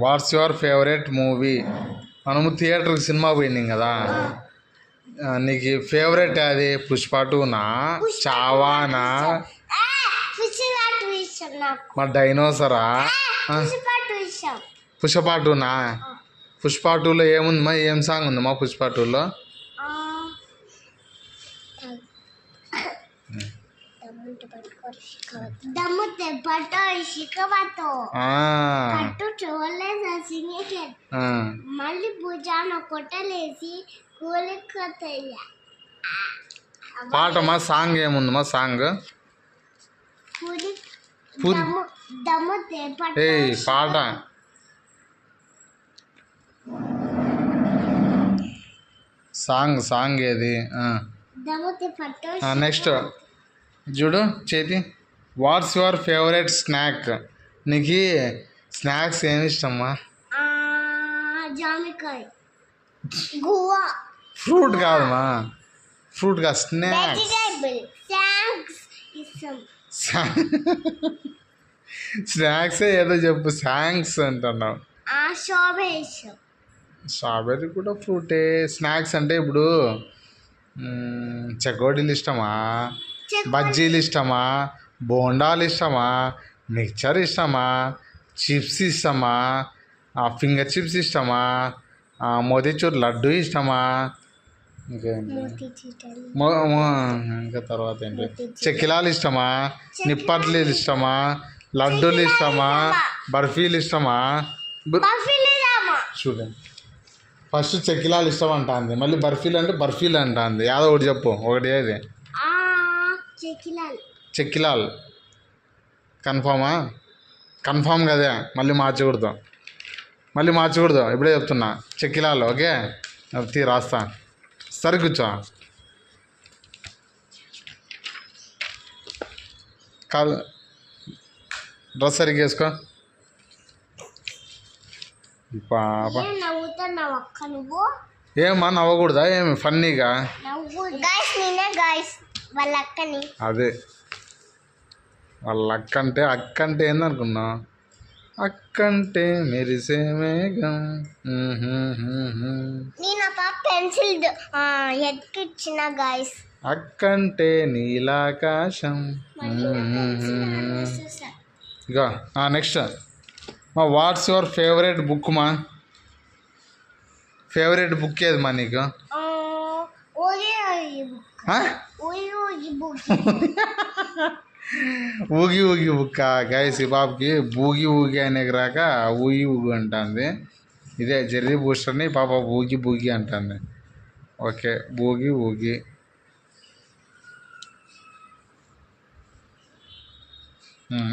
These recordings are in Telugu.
Watts your favourite movie? మనము థియేటర్కి సినిమా పోయినాం కదా, నీకు ఫేవరెట్ అది పుష్ప 2నా, చావానా, మా డైనోసరా? పుష్ప 2నా? పుష్ప 2లో ఏముంది మా, ఏం సాంగ్ ఉంది మా పుష్ప 2లో? మళ్ళీ భుజాన కొట్టలేసి పాట మా సాంగ్ ఏముంది మా సాంగ్? ఏ పాట సాంగ్ ఏది? నెక్స్ట్ చూడు చేతి. Watts your favourite snack? నీకు స్నాక్స్ ఏమి ఇష్టమ్మా? ఫ్రూట్ కాదమ్మా, ఫ్రూట్ కాదు, స్నాక్స్. స్నాక్సే ఏదో చెప్పు, సాంగ్స్ అంటున్నావు. స్ట్రాబెర్రీ కూడా ఫ్రూటే. స్నాక్స్ అంటే ఇప్పుడు చెకోడీలు ఇష్టమా, బజ్జీలు ఇష్టమా, బోండాలు ఇష్టమా, మిక్చర్ ఇష్టమా, చిప్స్ ఇష్టమా, ఫింగర్ చిప్స్ ఇష్టమా, మోతీచూర్ లడ్డు ఇష్టమా, ఇంకా తర్వాత ఏంటి, చెక్కిలాలు ఇష్టమా, నిప్పట్లు ఇష్టమా, లడ్డూలు ఇష్టమా, బర్ఫీలు ఇష్టమా? చూడండి, ఫస్ట్ చెక్కిలాలు ఇష్టం అంటుంది, మళ్ళీ బర్ఫీలు అంటే బర్ఫీలు అంటుంది. యాదో ఒకటి చెప్పు, ఒకటి ఏది? చెక్కిలాల్. కన్ఫామా? కన్ఫామ్ కదే, మళ్ళీ మార్చకూడదు, ఇప్పుడే చెప్తున్నా. చెక్కిలాలు ఓకే, రాస్తా. సరే కూర్చో. కాదు, డ్రెస్ సరిగ్గా వేసుకో. పాప ఏమా నవ్వకూడదా? ఏమి ఫన్నీగా? అదే వాళ్ళ అక్క అంటే ఏందనుకున్నా? అక్కంటే మెరిసే మేఘం. అక్కంటే నీలాకాశం. ఇక నెక్స్ట్ మా వాట్స్ యువర్ ఫేవరెట్ బుక్ మా? ఫేవరెట్ బుక్ ఏది మా నీకు? ఊగి బుక్క గైస్. ఈ పాపకి బూగి అనేక రాక ఊగి అంటుంది. ఇదే జెర్రీ బూస్టర్ని పాప బూగి అంటుంది. ఓకే, బూగి.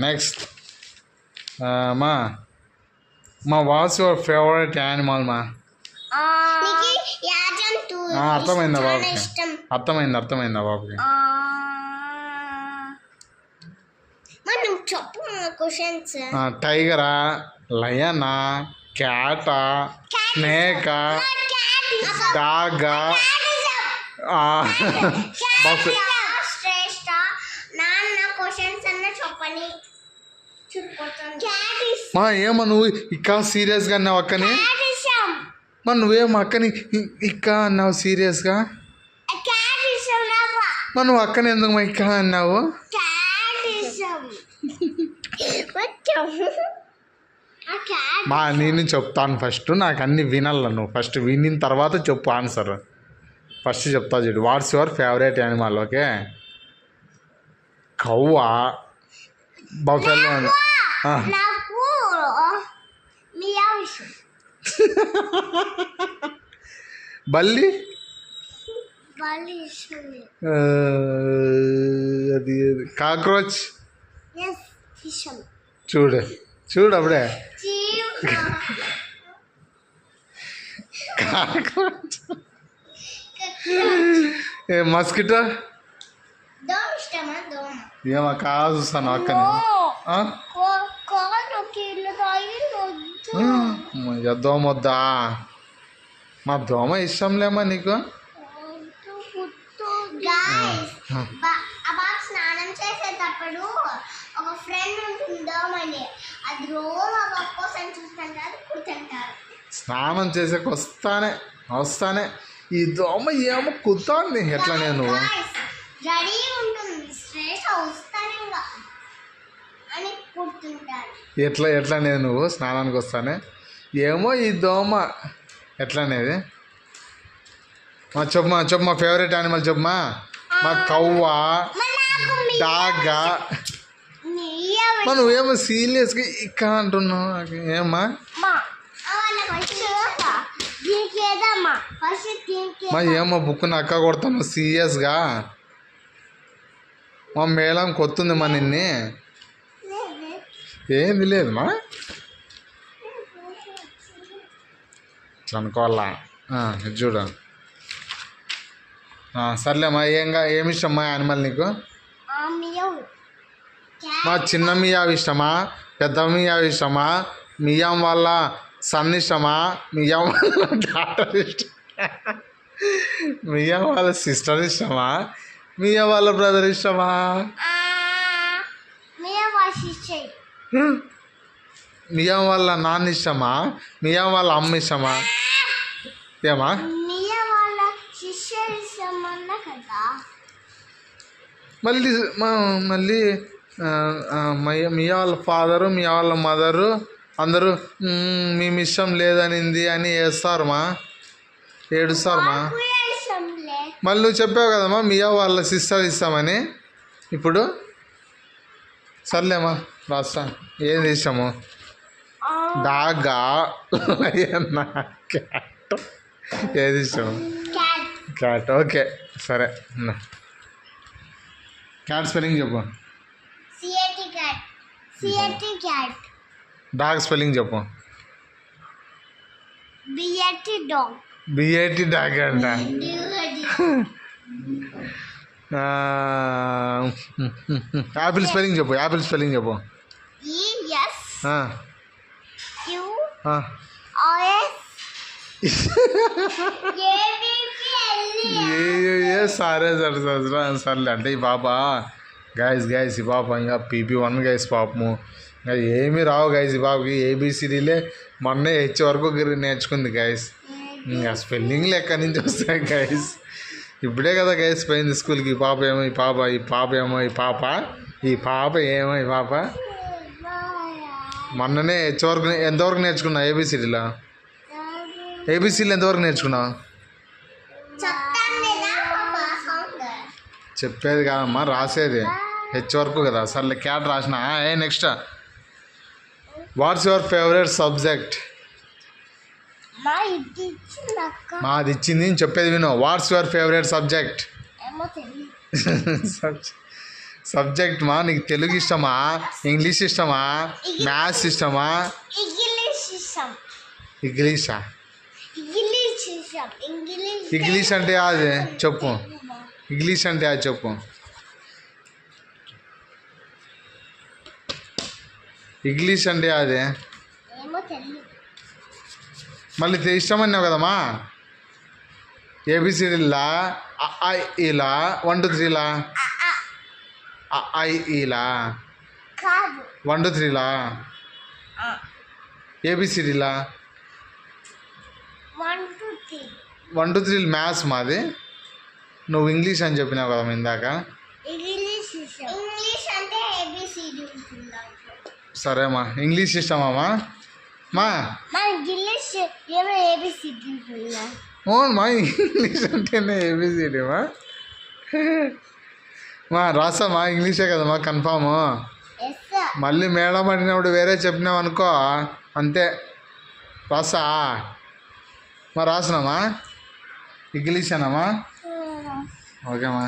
నెక్స్ట్ మా వాట్స్ యువర్ ఫేవరెట్ యానిమల్ మా? అర్థమైందా బాబుకి? అర్థమైందా బాబుకి? టైగరా, లయనా, క్యాటా, స్నేకా, డాగా, ఏమో నువ్వు ఇక్క సీరియస్గా అన్నావు అక్కని? మరి నువ్వేమో అక్కని ఇక్క అన్నావు సీరియస్గా? మరి నువ్వు అక్కని ఎందుకు మా ఇక్క అన్నావు? నేను చెప్తాను ఫస్ట్, నాకు అన్ని వినాల. నువ్వు ఫస్ట్ వినిన తర్వాత చెప్పు ఆన్సర్. ఫస్ట్ చెప్తా చూడు. What's your favourite animal? Okay, కవ్వా, బఫెలో. బల్లి, అది కాక్రోచ్. చూడు అప్పుడే మస్కిటో. ఏమో కాదు చూస్తాను అక్కని. దోమొద్దా? మా దోమ ఇష్టంలేమా నీకు? స్నానం చేసేటప్పుడు ఒక ఫ్రెండ్ ఉంటుంది దోమని, అది రోజు ఒక్కోసారి స్నానం చేసాక వస్తానే ఈ దోమ ఏమో కుత్తాంది. ఎట్లా నేను రెడీ ఉంటుంది స్ట్రెస్ వస్తానే ఇంకా అని కుడుతుంటాను. ఎట్లా నేను నువ్వు స్నానానికి వస్తానే ఏమో ఈ దోమ ఎట్లనేది. చెప్పు మా ఫేవరెట్ యానిమల్ చెప్పమా. మా కవ్వ, డాగా. నువ్వేమో సీరియస్గా ఇక్కడ అంటున్నావు ఏమ్మా. మా ఏమో బుక్ అక్క కొడతాను సీరియస్గా. మా మేళం కొత్తుంది మా నిన్ని ఏంది లేదు మా ఇట్లా అనుకోవాలా. ఇది చూడు. సర్లేమ్మా ఏమి ఇష్టం మా యానిమల్ నీకు. మా చిన్న మియావి ఇష్టమా, పెద్ద మియావి ఇష్టమా, మియాం వాళ్ళ సన్ ఇష్టమా, మియాం వాళ్ళ డాటర్ ఇష్టం, మియాం వాళ్ళ సిస్టర్ ఇష్టమా, మియా వాళ్ళ బ్రదర్ ఇష్టమా, మియాం వాళ్ళ నాన్న ఇష్టమా, మియాం వాళ్ళ అమ్మ ఇష్టమా. ఏమా మళ్ళీ మియా వాళ్ళ ఫాదరు, మియా వాళ్ళ మదరు అందరూ మేము ఇష్టం లేదనింది అని వేస్తారమ్మా, ఏడుస్తారమ్మా. మళ్ళీ నువ్వు చెప్పావు కదమ్మా మియా వాళ్ళ సిస్టర్ ఇస్తామని. ఇప్పుడు సర్లేమ్మా రాస్తా. ఏది ఇష్టము. డాగా, క్యాట్. ఏది ఇష్టము. క్యాట్. ఓకే సరే. క్యాట్ స్పెల్లింగ్ చెప్పు. డాగ్ స్పెల్లింగ్ చెప్పు. బిఏటి డాగ్ అంట. యాపిల్ స్పెల్లింగ్ చెప్పు. యాపిల్ స్పెల్లింగ్ చెప్పు. సరే సర్లే అంటే ఈ పాప గైస్ ఈ పాప ఇంకా PP1 గైస్ పాపము ఇంకా ఏమీ రావు గైస్ ఈ పాపకి. ABCDలే మొన్నే హెచ్ వరకు నేర్చుకుంది గైస్. ఇంకా స్పెల్లింగ్లు ఎక్కడి నుంచి వస్తాయి గైస్. ఇప్పుడే కదా గైస్ పోయింది స్కూల్కి. ఈ పాప ఏమో ఈ పాప మొన్ననే హెచ్ వరకు ఎంతవరకు నేర్చుకున్నావు. ఏబిసిడీలు ఎంతవరకు నేర్చుకున్నావు. చెప్పేది కాదమ్మా రాసేది హెచ్ వరకు కదా. సర్లే క్యాట్ రాసిన. Next watts your favourite subject. మాది ఇచ్చింది చెప్పేది విను. Watts your favourite subject. Subject మా నీకు తెలుగు ఇష్టమా, ఇంగ్లీష్ ఇష్టమా, మ్యాథ్స్ ఇష్టమా. ఇంగ్లీషా. ఇంగ్లీష్ అంటే అది చెప్పు. ఇంగ్లీష్ అంటే అది చెప్పు. ఇంగ్లీష్ అంటే అదే మళ్ళీ ఇష్టమన్నావు కదమ్మా. ABCDలా ఇలా 1 2 3లా ఇలా 1 2 3లా ABCDలా 1 2 3 మ్యాథ్స్ మాది. నువ్వు ఇంగ్లీష్ అని చెప్పినావు కదమ్మా ఇందాక. సరేమ్మా ఇంగ్లీష్ ఇష్టమా మా ఇంగ్లీష్ అంటేనే ABCD మా రాసామా ఇంగ్లీషే కదమ్మా కన్ఫాము. మళ్ళీ మేడం అడిగినప్పుడు వేరే చెప్పినావు అనుకో అంతే. రాసా మా రాసినామా ఇంగ్లీష్ అన్నామా. ఓకేమ్మా.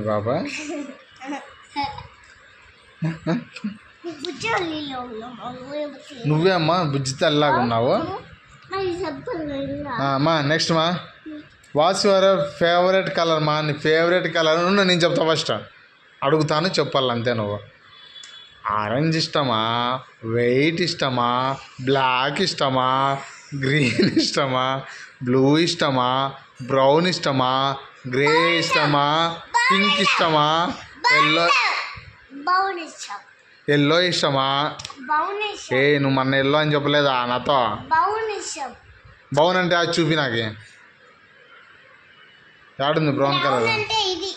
బాబా నువ్వే అమ్మా బుజ్జి తల్లాగా ఉన్నావు అమ్మా. నెక్స్ట్ మా వాట్స్ యువర్ ఫేవరెట్ కలర్ మా. నీ ఫేవరెట్ కలర్ నేను చెప్తా ఫస్ట్ అడుగుతాను చెప్పాలి అంతే. నువ్వు ఆరెంజ్ ఇష్టమా, వైట్ ఇష్టమా, బ్లాక్ ఇష్టమా, గ్రీన్ ఇష్టమా, బ్లూ ఇష్టమా, బ్రౌన్ ఇష్టమా, గ్రే ఇష్టమా, పింక్ ఇష్టమా, ఎల్లో బౌన్ ఇష్టం. ఎల్లో ఇష్టమా? బౌన్ ఏ ఇష్టం. నువ్వు మొన్న ఎల్లో అని చెప్పలేదా నాతో? బౌన్ ఇష్టం. బ్రౌన్ అంటే అది చూపి నాకు. యాడుంది బ్రౌన్ బ్రౌన్ కలర్? అంటే ఇది.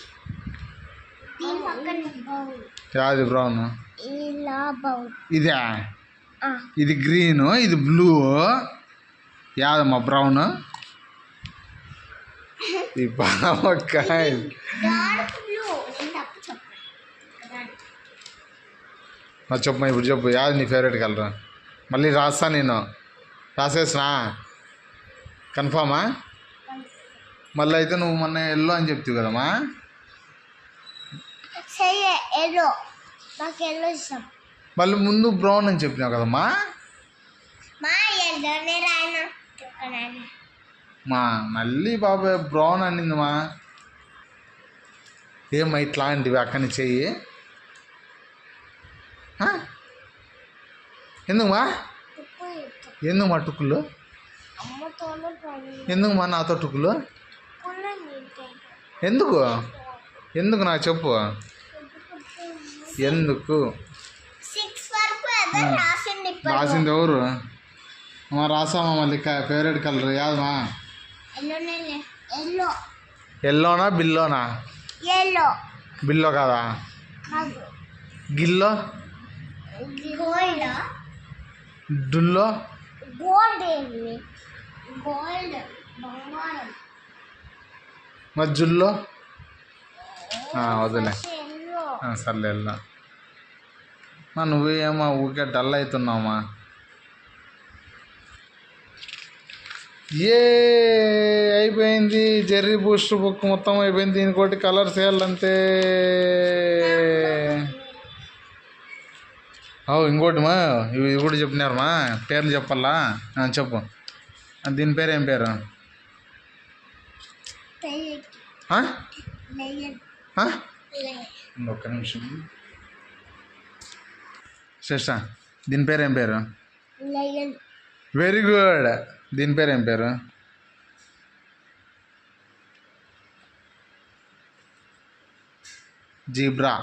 దీని పక్కన బౌన్. యాది బ్రౌన్? ఇలా బౌన్. ఇదే. ఇది గ్రీన్, ఇది బ్లూ. యాదమ్మా బ్రౌన్? ఈ బావకాయ డార్క్ బ్లూ. నేను తప్పు చెప్పాను. చెప్పమ్మా, ఇప్పుడు చెప్పు యాది నీ ఫేవరెట్ కలర్? మళ్ళీ రాస్తా నేను. రాసేసినా? కన్ఫామా? మళ్ళీ అయితే నువ్వు మొన్న ఎల్లో అని చెప్తావు కదమ్మా. సరే ఎల్లో. నాకు ఎల్లో ఇష్టం. మళ్ళీ ముందు బ్రౌన్ అని చెప్పినావు కదమ్మా. మా ఎల్లోనే రాయన. మా మళ్ళీ బాబా బ్రౌన్ అనిందమ్మా. ఏమ్మా ఇట్లాంటివి అక్కడి చెయ్యి. ఎందుకుమా? ఎందుకు మా టుక్కులు? అమ్మతోనే పని. ఎందుకు మా నాతో టుక్కులు? ఎందుకు? ఎందుకు నాకు చెప్పు. ఎందుకు 6 వరకు ఎవరు రాసింది? రాసింది ఎవరు? మా రాసామా మళ్ళీ ఫేవరెట్ కలర్ యాదమ్మా? ఎల్లో. ఎల్లోనా బిల్లోనా? ఎల్లో బిల్లో కాదా? కాదు. గిల్లో? గోల్డ్. డుల్లో? గోల్డ్ ఏంటి? గోల్డ్ బంగారం. మరి జుల్లో? వదిలే. ఎల్లో. సర్లే వెళ్ళా. నువ్వేమో ఊరికే డల్ అవుతున్నావమ్మా. ఏ అయిపోయింది. జెర్రీ బూస్ట్ బుక్ మొత్తం అయిపోయింది. ఇంకోటి కలర్స్ వేయాలంతే. ఇంకోటి మా ఇవి కూడా చెప్పినారమ్మా. పేర్లు చెప్పాలా? చెప్పు. దీని పేరు ఏం పేరు? ఒక్క నిమిషం శ్రేష్ట. దీని పేరు ఏం పేరు? Very good. దీని పేరు ఏం పేరు? జీబ్రా.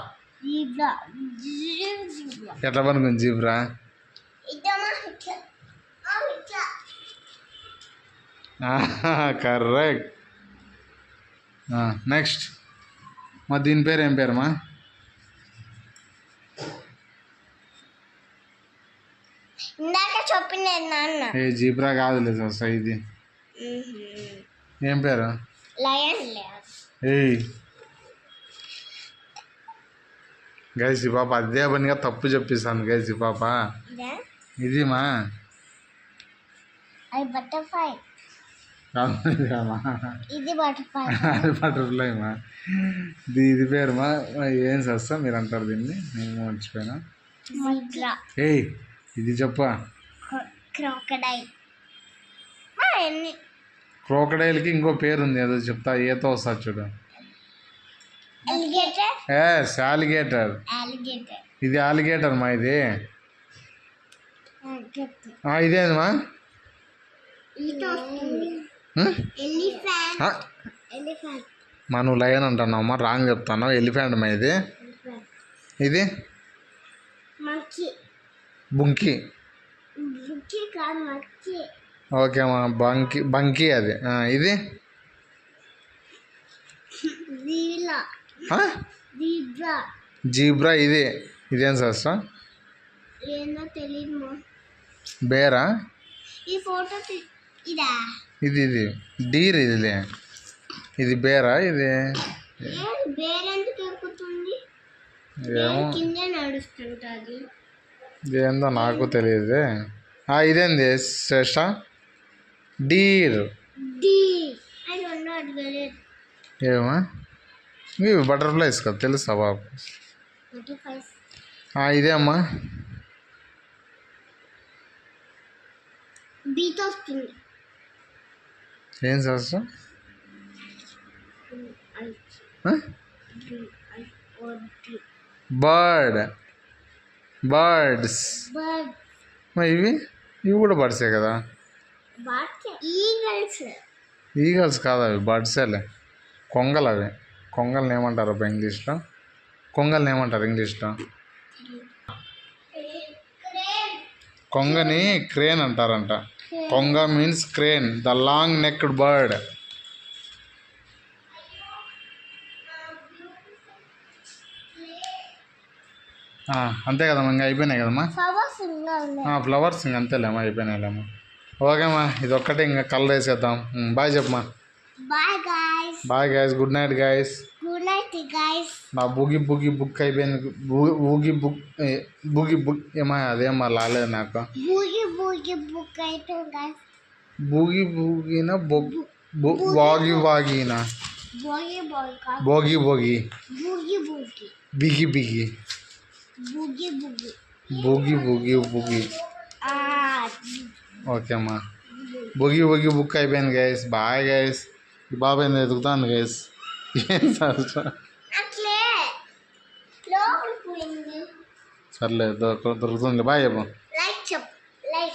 ఎట్లా పనుకుంది జీబ్రా? కరెక్ట్. నెక్స్ట్ మా దీని పేరు ఏం పేరమ్మా? ఇందాక చెప్పిన నాన్న. ఏ జీబ్రా కాదులే సార్. ఇది ఏం పేరు? లయన్. ఏయ్ గైస్ ఈ పాప అదే పనిగా తప్పు చెప్పిస్తాను గైస్. ఈ పాప ఇది మా బటర్ఫ్లై. ఇది బటర్ఫ్లై మా. ఇది పేరు మా. ఏం చేస్తా మీరు అంటారు దీన్ని? నేను మర్చిపోయినా. ఏయ్ ఇది చెప్పా. క్రోకడైల్. క్రోకడైల్కి ఇంకో పేరు ఉంది, ఏదో చెప్తా. ఏతో వస్తా చూడు. అలిగేటర్. ఇది అలిగేటర్ మా. ఇది ఇదేమా? మా నువ్వు లయన్ అంటున్నావమ్మా. రాంగ్ చెప్తాను. ఎలిఫెంట్ మా. ఇది ఇది బుంకీ. ఓకే అమ్మా. బంకీ అది. ఇది జీబ్రా. ఇదేం శాస్త్రం? బేరా? ఇది డీర్. ఇది బేరా? ఇది ఏమో ఏందో నాకు తెలియదు. ఇదేంది శ్రేష్ట? డీర్. ఏమా? ఇవి బటర్ఫ్లైస్ కదా, తెలుసా బాబు? ఇదే అమ్మా. ఏం శాస్త్రం? బర్డ్స్. ఇవి కూడా బర్డ్సే కదా? ఈగల్స్ కాదు, అవి బర్డ్సేలే. కొంగలు. అవి కొంగల్ని ఏమంటారు ఇంగ్లీష్లో? కొంగల్ని ఏమంటారు ఇంగ్లీష్లో? కొంగని క్రేన్ అంటారంట. కొంగ means crane, the long నెక్డ్ bird. అంతే కదమ్మా, ఇంకా అయిపోయినాయి కదమ్మా ఫ్లవర్స్ ఇంకా ఉన్నాయి. ఫ్లవర్స్ ఇంక అంతేలేమ్మా, అయిపోయినాయిలేమ్మా. ఓకేమ్మా, ఇది ఒక్కటే ఇంకా కలర్ వేసేద్దాం. బాయ్ చెప్పమ్మా. Bye guys. Bye guys, good night guys. Good night guys. నా బూగి బుక్ అయిపోయింది. బూగి బుక్ ఏమా అదేమ్మా రాలేదు నాకు. బూగి బుక్ అయితే గాయ్స్. బూగినా వాగినా బోగి భోగి బూగి బిగి బూగి. ఓకే అమ్మా, బూగి బుక్ అయిపోయింది గైస్. Bye guys. ఈ బాబాయ్ ఎదుగుతాను గైస్. ఏం సార్ అట్లే లోపలికి పోయింది. సర్లేదు, దొరుకుతుంది. బాయ్ చెప్పు. లైక్